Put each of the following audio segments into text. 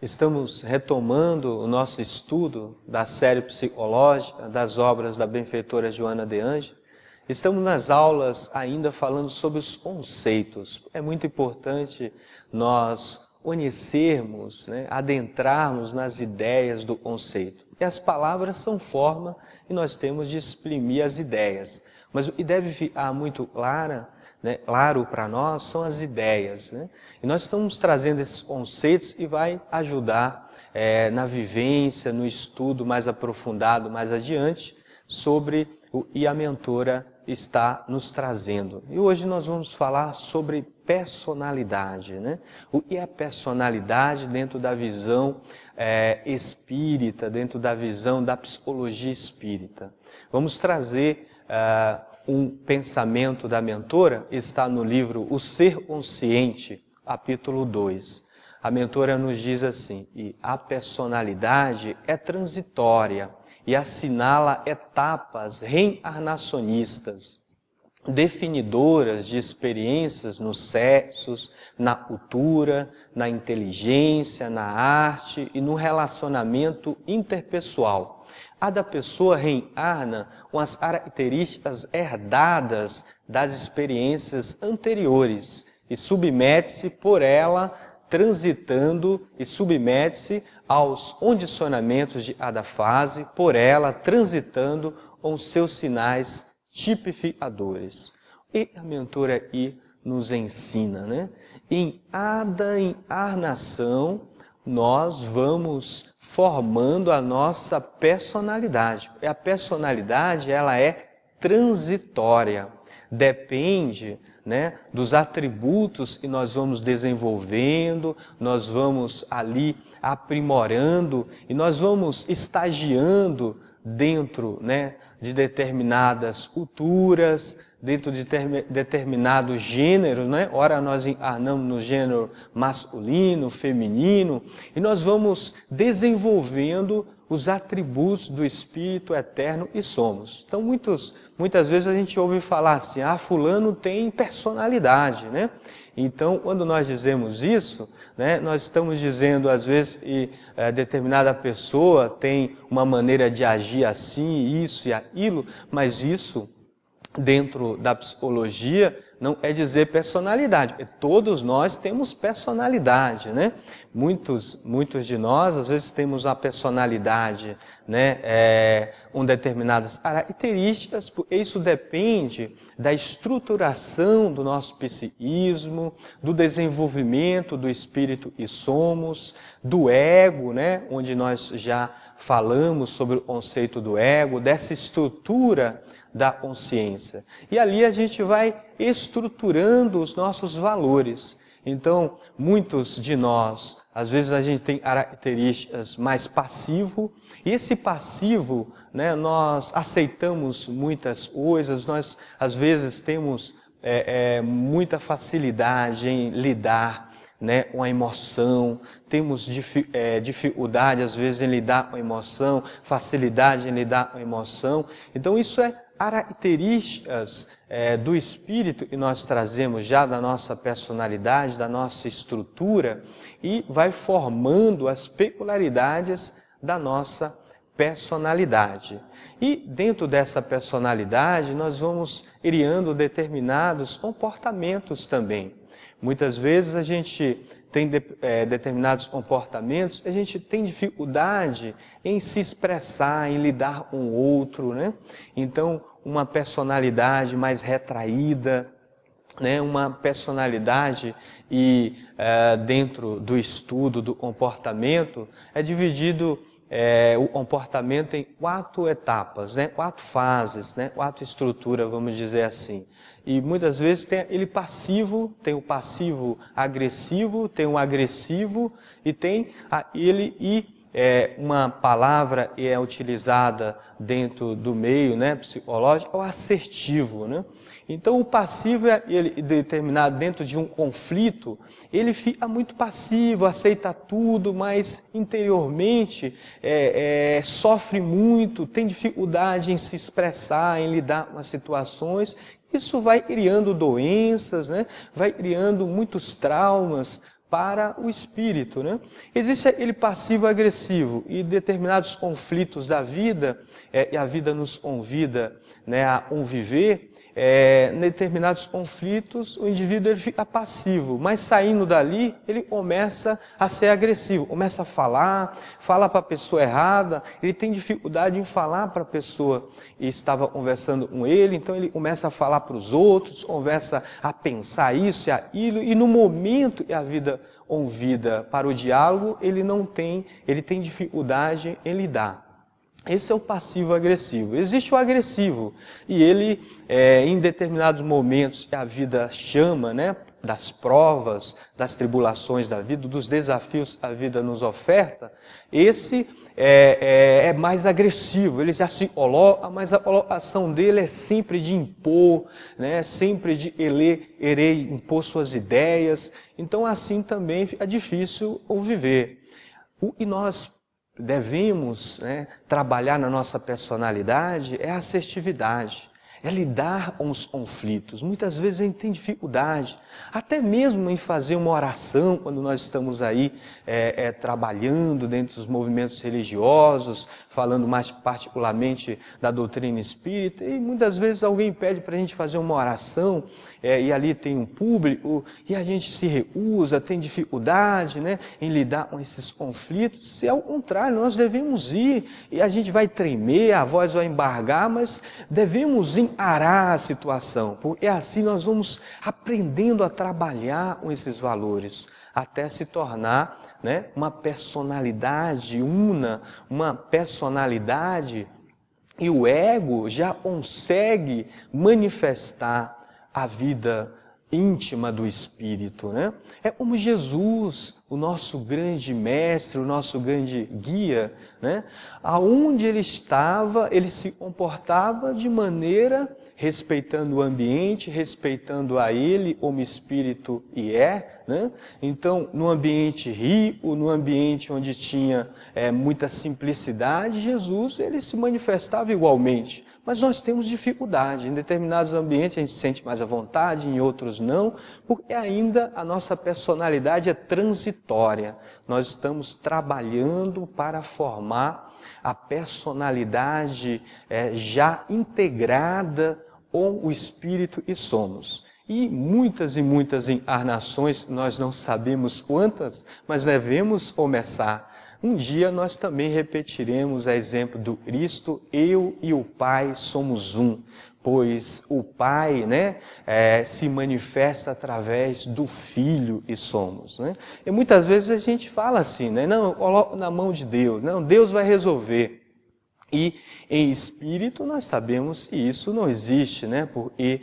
Estamos retomando o nosso estudo da série psicológica das obras da benfeitora Joana de Ângeles. Estamos nas aulas ainda falando sobre os conceitos. É muito importante nós conhecermos, adentrarmos nas ideias do conceito. E as palavras são forma e nós temos de exprimir as ideias. Mas o que deve ficar muito claro para nós são as ideias. E nós estamos trazendo esses conceitos e vai ajudar na vivência, no estudo mais aprofundado, mais adiante, sobre o que a mentora está nos trazendo. E hoje nós vamos falar sobre personalidade. O que é personalidade dentro da visão espírita, dentro da visão da psicologia espírita. Vamos trazer um pensamento da mentora, está no livro O Ser Consciente, capítulo 2. A mentora nos diz assim: e a personalidade é transitória e assinala etapas reencarnacionistas, definidoras de experiências nos sexos, na cultura, na inteligência, na arte e no relacionamento interpessoal. Cada pessoa reencarna com as características herdadas das experiências anteriores e submete-se por ela, transitando e submete-se aos condicionamentos de cada fase, por ela, transitando com seus sinais tipificadores. E a mentora aqui nos ensina, em cada encarnação, nós vamos formando a nossa personalidade. E a personalidade, ela é transitória, depende dos atributos que nós vamos desenvolvendo, nós vamos ali aprimorando e nós vamos estagiando dentro de determinadas culturas, dentro de determinados gêneros, Ora nós encarnamos no gênero masculino, feminino, e nós vamos desenvolvendo os atributos do Espírito Eterno e somos. Então muitas vezes a gente ouve falar assim, fulano tem personalidade, Então, quando nós dizemos isso, nós estamos dizendo, às vezes, que determinada pessoa tem uma maneira de agir assim, isso e aquilo, mas isso, dentro da psicologia, não é dizer personalidade. Todos nós temos personalidade, Muitos de nós, às vezes, temos uma personalidade, com determinadas características, isso depende da estruturação do nosso psiquismo, do desenvolvimento do espírito que somos, do ego, onde nós já falamos sobre o conceito do ego, dessa estrutura da consciência. E ali a gente vai estruturando os nossos valores. Então, muitos de nós, às vezes a gente tem características mais passivo, e esse passivo, nós aceitamos muitas coisas, nós às vezes temos muita facilidade em lidar com a emoção, temos dificuldade às vezes em lidar com a emoção, facilidade em lidar com a emoção. Então isso é características do espírito que nós trazemos já da nossa personalidade, da nossa estrutura, e vai formando as peculiaridades da nossa personalidade. E dentro dessa personalidade nós vamos criando determinados comportamentos também. Muitas vezes a gente tem determinados comportamentos, a gente tem dificuldade em se expressar, em lidar com o outro, Então, uma personalidade mais retraída, uma personalidade dentro do estudo do comportamento, é dividido o comportamento em 4 etapas, 4 fases, 4 estruturas, vamos dizer assim. E muitas vezes tem ele passivo, tem o passivo agressivo, tem o agressivo e tem uma palavra que é utilizada dentro do meio psicológico, é o assertivo. Então o passivo é ele determinado dentro de um conflito, ele fica muito passivo, aceita tudo, mas interiormente sofre muito, tem dificuldade em se expressar, em lidar com as situações. Isso vai criando doenças, vai criando muitos traumas para o espírito, né? Existe aquele passivo-agressivo e determinados conflitos da vida, e a vida nos convida, né, a conviver, em determinados conflitos o indivíduo ele fica passivo, mas saindo dali ele começa a ser agressivo, começa a fala para a pessoa errada, ele tem dificuldade em falar para a pessoa que estava conversando com ele, então ele começa a falar para os outros, começa a pensar isso e aquilo, e no momento que a vida convida para o diálogo, ele tem dificuldade em lidar. Esse é o passivo-agressivo. Existe o agressivo, e ele, em determinados momentos que a vida chama, né, das provas, das tribulações da vida, dos desafios que a vida nos oferta, esse é mais agressivo, ele já se coloca, mas a colocação dele é sempre de impor, né, sempre de ele impor suas ideias, então assim também fica difícil o viver. E nós devemos, né, trabalhar na nossa personalidade é a assertividade, é lidar com os conflitos. Muitas vezes a gente tem dificuldade, até mesmo em fazer uma oração, quando nós estamos aí trabalhando dentro dos movimentos religiosos, falando mais particularmente da doutrina espírita, e muitas vezes alguém pede para a gente fazer uma oração, e ali tem um público, e a gente se recusa, tem dificuldade, né, em lidar com esses conflitos, e ao contrário, nós devemos ir, e a gente vai tremer, a voz vai embargar, mas devemos encarar a situação, porque assim nós vamos aprendendo a trabalhar com esses valores, até se tornar, né, uma personalidade una, uma personalidade, e o ego já consegue manifestar a vida íntima do espírito, né? É como Jesus, o nosso grande mestre, o nosso grande guia, né? Aonde ele estava, ele se comportava de maneira respeitando o ambiente, respeitando a ele como espírito né? Então, no ambiente rico, no ambiente onde tinha muita simplicidade, Jesus ele se manifestava igualmente. Mas nós temos dificuldade, em determinados ambientes a gente se sente mais à vontade, em outros não, porque ainda a nossa personalidade é transitória. Nós estamos trabalhando para formar a personalidade já integrada com o Espírito e somos. E muitas encarnações, nós não sabemos quantas, mas devemos começar. Um dia nós também repetiremos a exemplo do Cristo, eu e o Pai somos um, pois o Pai, né, se manifesta através do Filho e somos. Né? E muitas vezes a gente fala assim, né, não, eu coloco na mão de Deus, não, Deus vai resolver. E em espírito nós sabemos que isso não existe, né, porque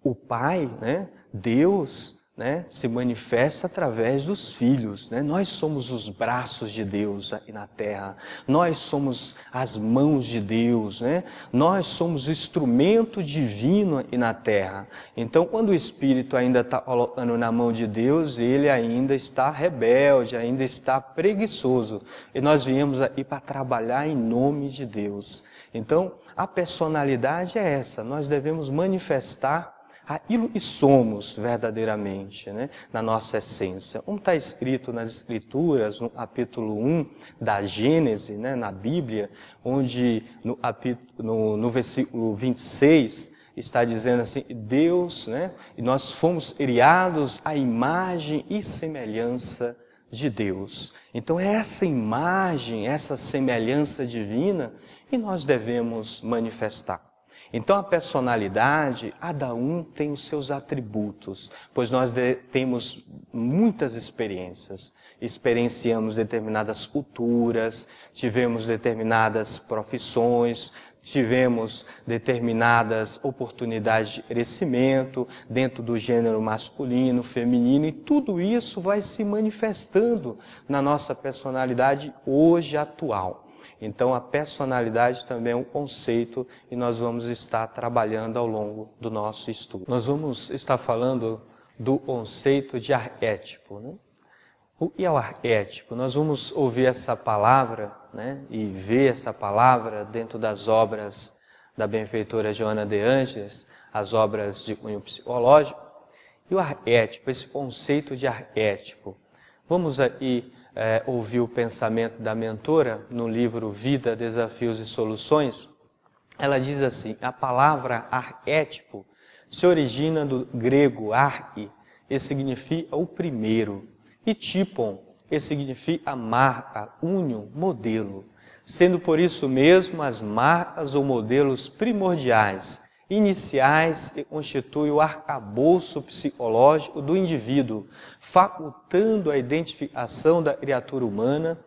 o Pai, né, Deus, né, se manifesta através dos filhos, né? Nós somos os braços de Deus aqui na terra, nós somos as mãos de Deus, né? Nós somos o instrumento divino aqui na terra. Então, quando o Espírito ainda está colocando na mão de Deus, ele ainda está rebelde, ainda está preguiçoso. E nós viemos aqui para trabalhar em nome de Deus. Então, a personalidade é essa, nós devemos manifestar aquilo que somos verdadeiramente, né, na nossa essência. Como está escrito nas Escrituras, no capítulo 1 da Gênesis, né, na Bíblia, onde no versículo 26 está dizendo assim, Deus, né, e nós fomos criados à imagem e semelhança de Deus. Então é essa imagem, essa semelhança divina que nós devemos manifestar. Então a personalidade, cada um tem os seus atributos, pois nós temos muitas experiências, experienciamos determinadas culturas, tivemos determinadas profissões, tivemos determinadas oportunidades de crescimento dentro do gênero masculino, feminino, e tudo isso vai se manifestando na nossa personalidade hoje atual. Então, a personalidade também é um conceito e nós vamos estar trabalhando ao longo do nosso estudo. Nós vamos estar falando do conceito de arquétipo, né? O que é o arquétipo? Nós vamos ouvir essa palavra, né, e ver essa palavra dentro das obras da benfeitora Joana de Ângeles, as obras de cunho psicológico. E o arquétipo, esse conceito de arquétipo, Vamos aí ouvir o pensamento da mentora no livro Vida, Desafios e Soluções. Ela diz assim: a palavra arquétipo se origina do grego arche, e significa o primeiro, e typon, que significa marca, union, modelo, sendo por isso mesmo as marcas ou modelos primordiais, iniciais, que constituem o arcabouço psicológico do indivíduo, facultando a identificação da criatura humana,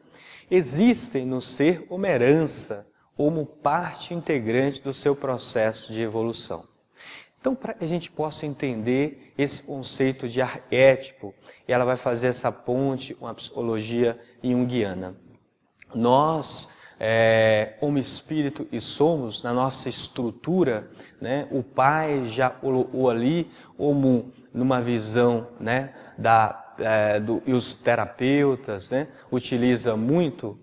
existem no ser como herança, como parte integrante do seu processo de evolução. Então, para que a gente possa entender esse conceito de arquétipo, ela vai fazer essa ponte com a psicologia junguiana. Nós, como espírito e somos, na nossa estrutura, né, o pai já colocou ali como numa visão, né, e os terapeutas, né, utilizam muito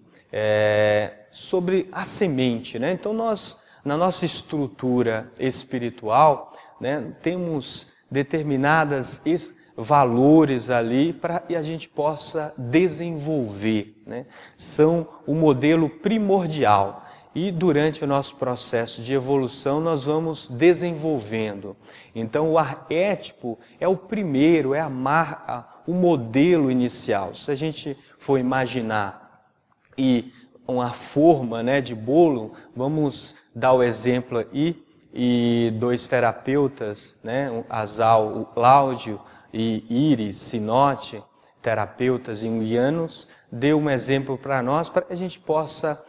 sobre a semente, né? Então nós, na nossa estrutura espiritual, né, temos determinados valores ali para que a gente possa desenvolver, né? São o modelo primordial. E durante o nosso processo de evolução nós vamos desenvolvendo. Então o arquétipo é o primeiro, é a marca, o modelo inicial. Se a gente for imaginar uma forma, né, de bolo, vamos dar o exemplo aí, e dois terapeutas, né, o Asal, o Cláudio e Iris Sinotti, terapeutas junguianos, deu um exemplo para nós, para que a gente possa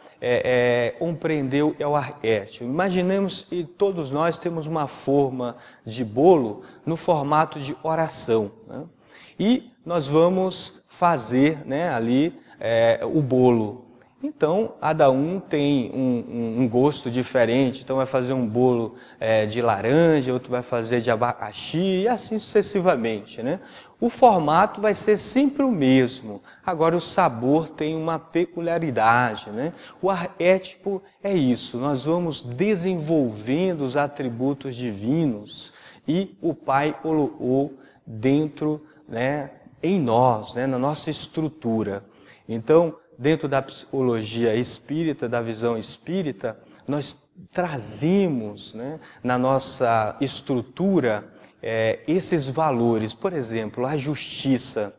compreender o que é o arquétipo. Imaginemos que todos nós temos uma forma de bolo no formato de oração, né? E nós vamos fazer, né, ali o bolo. Então, cada um tem um gosto diferente. Então, vai fazer um bolo de laranja, outro vai fazer de abacaxi, e assim sucessivamente, né? O formato vai ser sempre o mesmo. Agora, o sabor tem uma peculiaridade, né? O arquétipo é isso. Nós vamos desenvolvendo os atributos divinos e o Pai colocou dentro, né, em nós, né, na nossa estrutura. Então, dentro da psicologia espírita, da visão espírita, nós trazemos, né, na nossa estrutura esses valores. Por exemplo, a justiça.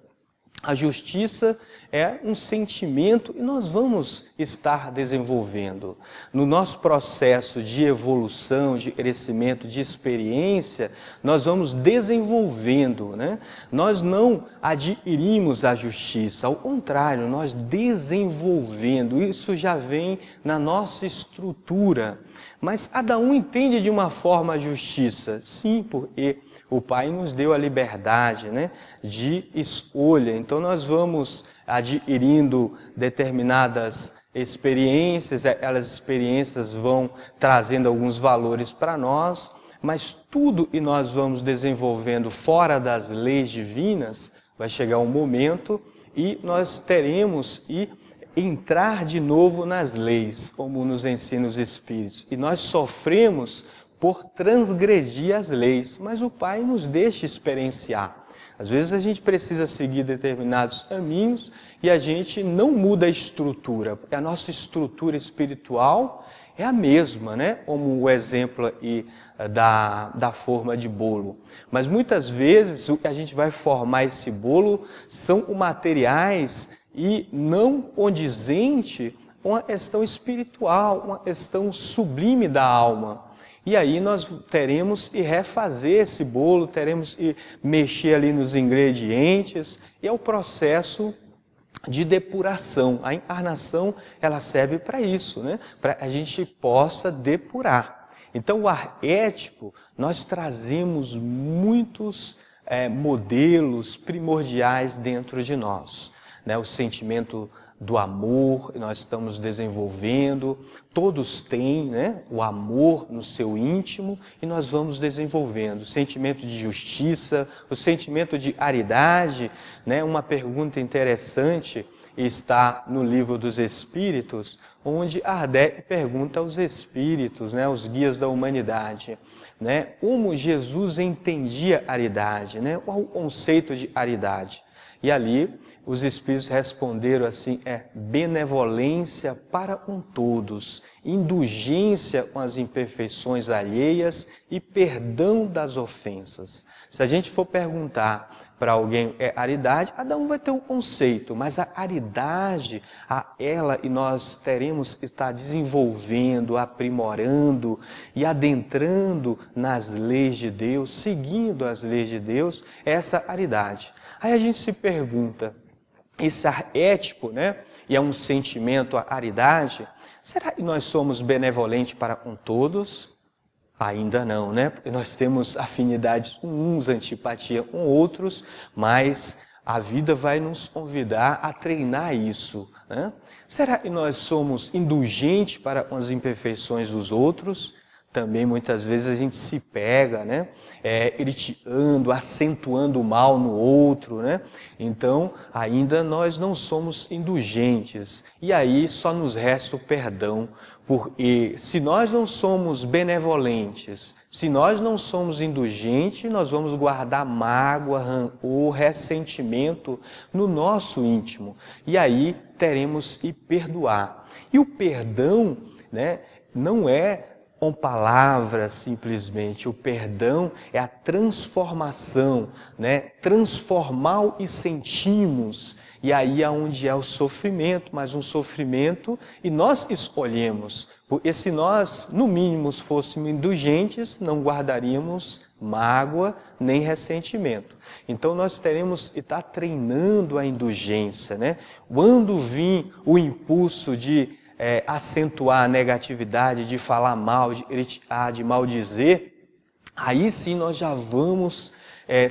A justiça é um sentimento e nós vamos estar desenvolvendo. No nosso processo de evolução, de crescimento, de experiência, nós vamos desenvolvendo, né? Nós não adquirimos a justiça, ao contrário, nós desenvolvendo. Isso já vem na nossa estrutura. Mas cada um entende de uma forma a justiça. Sim, porque o Pai nos deu a liberdade, né, de escolha. Então nós vamos adquirindo determinadas experiências, aquelas experiências vão trazendo alguns valores para nós, mas tudo que nós vamos desenvolvendo fora das leis divinas, vai chegar um momento e nós teremos que entrar de novo nas leis, como nos ensinam os Espíritos. E nós sofremos por transgredir as leis, mas o Pai nos deixa experienciar. Às vezes a gente precisa seguir determinados caminhos e a gente não muda a estrutura, porque a nossa estrutura espiritual é a mesma, né? Como o exemplo aí da forma de bolo. Mas muitas vezes o que a gente vai formar esse bolo são materiais e não condizente com a questão espiritual, uma questão sublime da alma. E aí nós teremos que refazer esse bolo, teremos que mexer ali nos ingredientes, e é o processo de depuração. A encarnação, ela serve para isso, né? Para que a gente possa depurar. Então o arquétipo, nós trazemos muitos modelos primordiais dentro de nós, né? O sentimento do amor, nós estamos desenvolvendo, todos têm, né, o amor no seu íntimo e nós vamos desenvolvendo. O sentimento de justiça, o sentimento de caridade, né, uma pergunta interessante está no Livro dos Espíritos, onde Kardec pergunta aos Espíritos, né, aos guias da humanidade, né, como Jesus entendia a caridade, né, qual o conceito de caridade. E ali os Espíritos responderam assim, benevolência para com todos, indulgência com as imperfeições alheias e perdão das ofensas. Se a gente for perguntar para alguém aridade, cada um vai ter um conceito, mas a aridade, ela e nós teremos que estar desenvolvendo, aprimorando e adentrando nas leis de Deus, seguindo as leis de Deus, essa aridade. Aí a gente se pergunta, esse arquétipo, né, e é um sentimento, a aridade, será que nós somos benevolentes para com todos? Ainda não, né? Porque nós temos afinidades com uns, antipatia com outros, mas a vida vai nos convidar a treinar isso, né? Será que nós somos indulgentes para com as imperfeições dos outros? Também muitas vezes a gente se pega, né? Criticando, acentuando o mal no outro, né? Então, ainda nós não somos indulgentes. E aí só nos resta o perdão, porque se nós não somos benevolentes, se nós não somos indulgentes, nós vamos guardar mágoa, rancor, ressentimento no nosso íntimo. E aí teremos que perdoar. E o perdão, né, não é com palavras simplesmente, o perdão é a transformação, né? Transformar o que sentimos, e aí é onde é o sofrimento, mas um sofrimento, e nós escolhemos, porque se nós, no mínimo, fôssemos indulgentes, não guardaríamos mágoa nem ressentimento. Então nós teremos que estar treinando a indulgência, né? Quando vir o impulso de acentuar a negatividade, de falar mal, de criticar, de maldizer, aí sim nós já vamos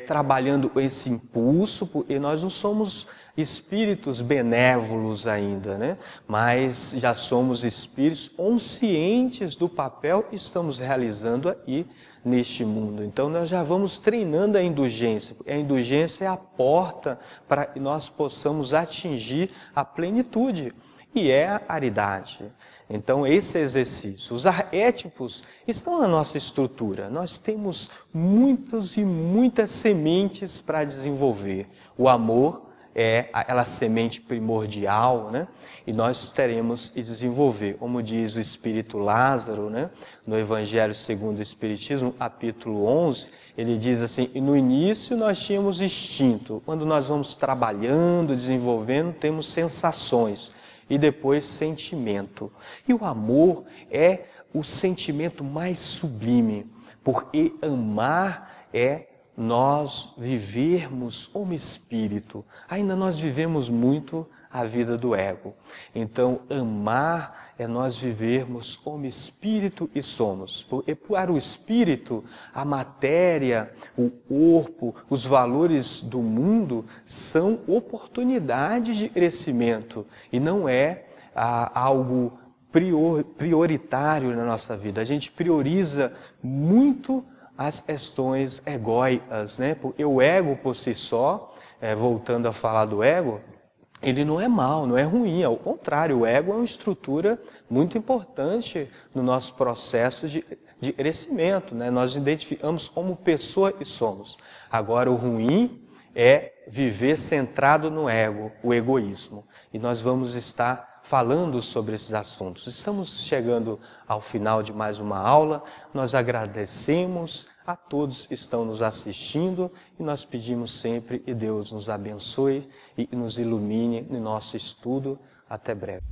trabalhando esse impulso, porque nós não somos espíritos benévolos ainda, né? Mas já somos espíritos conscientes do papel que estamos realizando aí neste mundo. Então nós já vamos treinando a indulgência, porque a indulgência é a porta para que nós possamos atingir a plenitude. E é a aridade. Então, esse exercício. Os arquétipos estão na nossa estrutura. Nós temos muitas e muitas sementes para desenvolver. O amor é aquela semente primordial, né? E nós teremos que desenvolver. Como diz o Espírito Lázaro, né? No Evangelho segundo o Espiritismo, capítulo 11, ele diz assim, no início nós tínhamos instinto. Quando nós vamos trabalhando, desenvolvendo, temos sensações. E depois sentimento. E o amor é o sentimento mais sublime, porque amar é nós vivermos como espírito. Ainda nós vivemos muito a vida do ego. Então, amar é nós vivermos como espírito e somos. Porque para o espírito, a matéria, o corpo, os valores do mundo são oportunidades de crescimento e não é algo prioritário na nossa vida. A gente prioriza muito as questões egóicas, né? Porque o ego por si só, voltando a falar do ego, ele não é mau, não é ruim, ao contrário, o ego é uma estrutura muito importante no nosso processo de crescimento, né? Nós identificamos como pessoa e somos. Agora, o ruim é viver centrado no ego, o egoísmo. E nós vamos estar falando sobre esses assuntos. Estamos chegando ao final de mais uma aula, nós agradecemos a todos que estão nos assistindo e nós pedimos sempre que Deus nos abençoe e nos ilumine no nosso estudo. Até breve.